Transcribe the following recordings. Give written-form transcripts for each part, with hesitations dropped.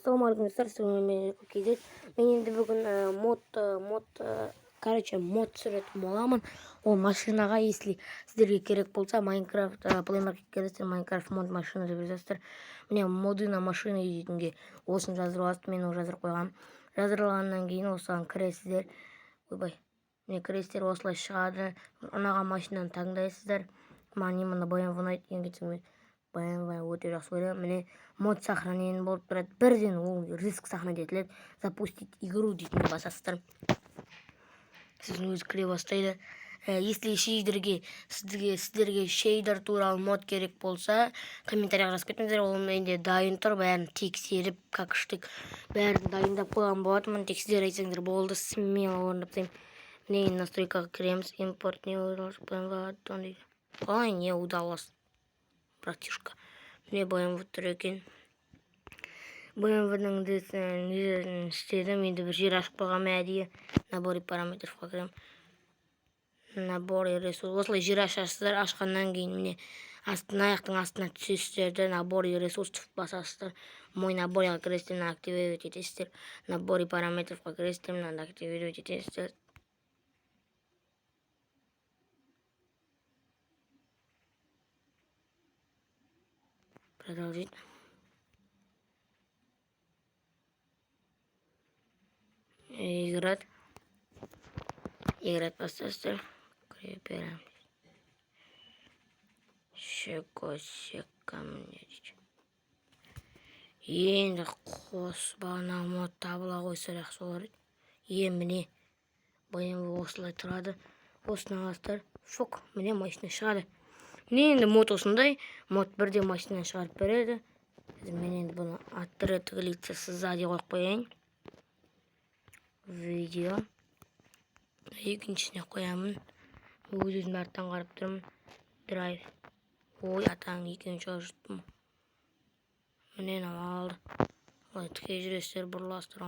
Assalamualaikum dostlar, мен кейдет. Мен енді бүгін мод сүретін боламын. Ол машинаға, если сіздерге керек болса, Майнкрафт Play Market келесіздер, Майнкрафт мод машина деп жазасыздар. Міне моды на машина дейтінге осын жаздырып аласыздар. Мен ол жаздырып қойғам. Жаздырылғаннан кейін осыған кіресіздер. Ойбай, міне кіресіздер, осылай шығады. Ұнаған машинаны таңдайсыздар. Мына BMW ұнайды деген кетсең, BMW өте жақсы ойлаймын. Міне мод сохранение болып тұрады. Бірден ол риск сохранять етіледі. Запустить игру дейтінге басасыздар. Сіздің өзі кіре бастайды. Если сіздерге шейдер туралы мод керек болса, комментарийға жазып кетіңіздер. Ол менде дайын тұр, бәрін тексеріп, как штык бәрін дайындап қойған болатынмын. Тек сіздер айтсаңыздар болды, смело орындап тастаймын. Міне настройкаға кіреміз. Импорт не удалось, BMW. Ой, не удалось, братишка. Міне BMW тұр екен. BMW-ның істедім. Енді бір жер ашып қойғам әдейі. Набор параметров кірем. Набор ресурс. Осылай жер ашасыздар. Ашқаннан кейін міне аяқтың астына түсесіздер. Набор ресурсов басасыздар. Мой наборға кіресіздер, активировать етесіздер. Набор параметровқа кіресіздер, активировать етесіздер. Продолжить. Играть басасыздар. Кіріп Шекосека міне дейді. Енді қос бағана мод табыла қойса жақсы болар еді. Міне BMW осылай тұрады. Осыны аласыздар. Фук, міне машина шығады. Міне енді мод осындай. Мод бірде машина шығарып береді. Мен енді бұны отряд лица сзади қойып қояйын. Видео. Екіншісіне қоямын. Өзім арттан қарап тұрмын. Драйв. Ой, атаң екінші жұрттым. Міне алды. Олай тіке жүресіздер, бұрыластыр.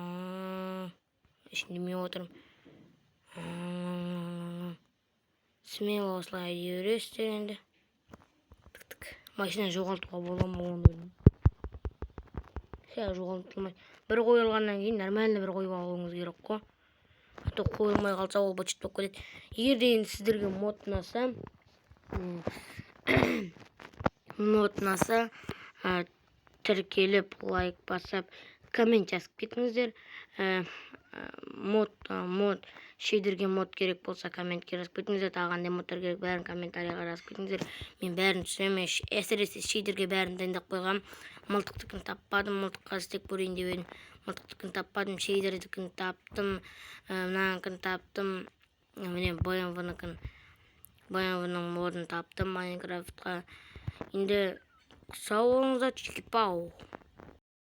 Ішінде мен отырмын. Смело осылай жүресіздер енді. Машина жоғалтуға бола ма оны? Жоғалтылмайды. Бір қойылғаннан кейін нормально бір қойып алуыңыз керек қой. Ато қойылмай қалса ол бычыт болып кетеді. Егер де енді сіздерге мод ұнаса, тіркеліп, лайк басып, коммент жазып кетіңіздер. Шейдерге мод керек болса, комментке жазып кетіңіздер. Тағандай модтар керек, бәрін комментарийға жазып кетіңіздер. Мен бәрін түсіремін. Әсіресе шейдерге бәрін дайындап қойғам. Мылтықтыкін таппадым, мылтыққа істеп көрейін деп едім. Мылтықтыкін таппадым, шейдердікін таптым, мынаныкін таптым. Міне BMW-ның модын таптым Майнкрафтқа. Енді сау болыңыздар, чики-пау.